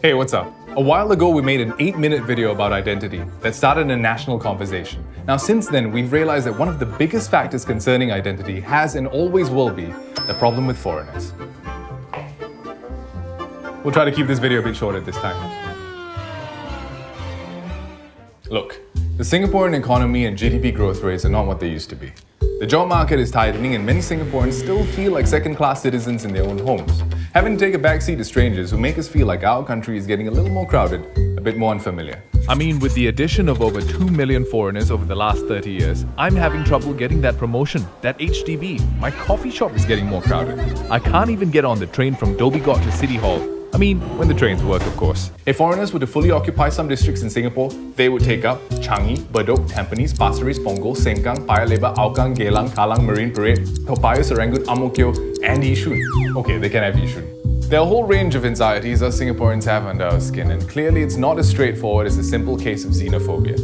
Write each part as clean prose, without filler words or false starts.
Hey, what's up? A while ago, we made an 8-minute video about identity that started a national conversation. Now, since then, we've realized that one of the biggest factors concerning identity has and always will be the problem with foreigners. We'll try to keep this video a bit shorter this time. Look, the Singaporean economy and GDP growth rates are not what they used to be. The job market is tightening and many Singaporeans still feel like second-class citizens in their own homes, having to take a backseat to strangers who make us feel like our country is getting a little more crowded, a bit more unfamiliar. I mean, with the addition of over 2 million foreigners over the last 30 years, I'm having trouble getting that promotion, that HDB. My coffee shop is getting more crowded. I can't even get on the train from Dhoby Ghaut to City Hall. I mean, when the trains work, of course. If foreigners were to fully occupy some districts in Singapore, they would take up Changi, Bedok, Tampines, Pasir Ris, Punggol, Sengkang, Paya Lebar, Hougang, Geylang, Kallang, Marine Parade, Toa Payoh, Serangoon, Ang Mo Kio, and Yishun. Okay, they can have Yishun. There are a whole range of anxieties us Singaporeans have under our skin, and clearly it's not as straightforward as a simple case of xenophobia.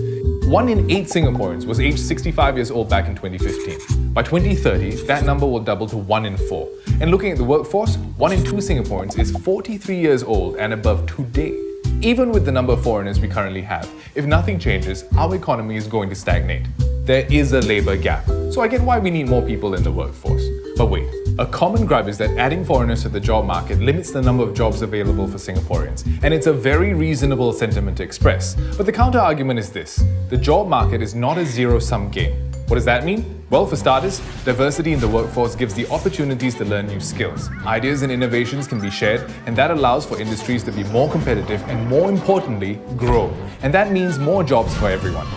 1 in 8 Singaporeans was aged 65 years old back in 2015. By 2030, that number will double to 1 in 4. And looking at the workforce, 1 in 2 Singaporeans is 43 years old and above today. Even with the number of foreigners we currently have, if nothing changes, our economy is going to stagnate. There is a labour gap, so I get why we need more people in the workforce. But wait, a common gripe is that adding foreigners to the job market limits the number of jobs available for Singaporeans, and it's a very reasonable sentiment to express. But the counter-argument is this: the job market is not a zero-sum game. What does that mean? Well, for starters, diversity in the workforce gives the opportunities to learn new skills. Ideas and innovations can be shared, and that allows for industries to be more competitive and, more importantly, grow. And that means more jobs for everyone.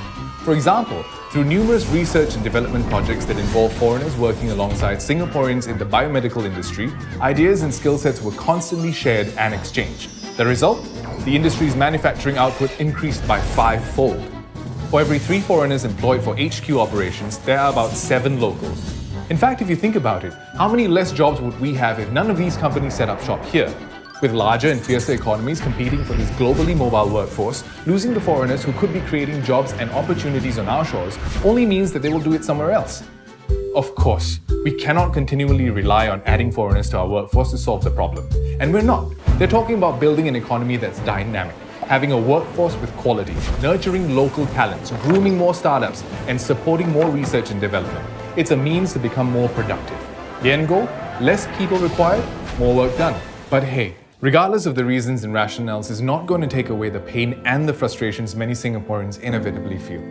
For example, through numerous research and development projects that involve foreigners working alongside Singaporeans in the biomedical industry, ideas and skill sets were constantly shared and exchanged. The result? The industry's manufacturing output increased by 5-fold. For every 3 foreigners employed for HQ operations, there are about 7 locals. In fact, if you think about it, how many less jobs would we have if none of these companies set up shop here? With larger and fiercer economies competing for this globally mobile workforce, losing the foreigners who could be creating jobs and opportunities on our shores only means that they will do it somewhere else. Of course, we cannot continually rely on adding foreigners to our workforce to solve the problem. And we're not. They're talking about building an economy that's dynamic, having a workforce with quality, nurturing local talents, grooming more startups, and supporting more research and development. It's a means to become more productive. The end goal? Less people required, more work done. But hey, regardless of the reasons and rationales, is not going to take away the pain and the frustrations many Singaporeans inevitably feel.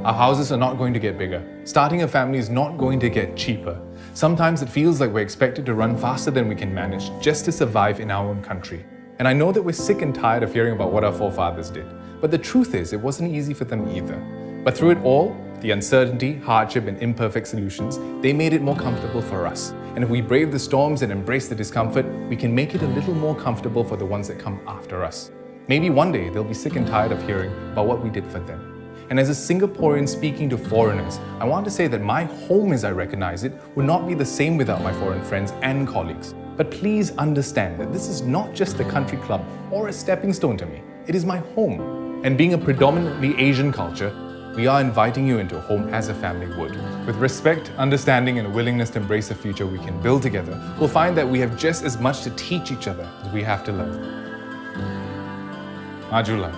Our houses are not going to get bigger. Starting a family is not going to get cheaper. Sometimes it feels like we're expected to run faster than we can manage just to survive in our own country. And I know that we're sick and tired of hearing about what our forefathers did. But the truth is, it wasn't easy for them either. But through it all, the uncertainty, hardship, and imperfect solutions, they made it more comfortable for us. And if we brave the storms and embrace the discomfort, we can make it a little more comfortable for the ones that come after us. Maybe one day they'll be sick and tired of hearing about what we did for them. And as a Singaporean speaking to foreigners, I want to say that my home as I recognize it would not be the same without my foreign friends and colleagues. But please understand that this is not just a country club or a stepping stone to me. It is my home. And being a predominantly Asian culture, we are inviting you into a home as a family would. With respect, understanding, and a willingness to embrace the future we can build together, we'll find that we have just as much to teach each other as we have to learn. Majulah.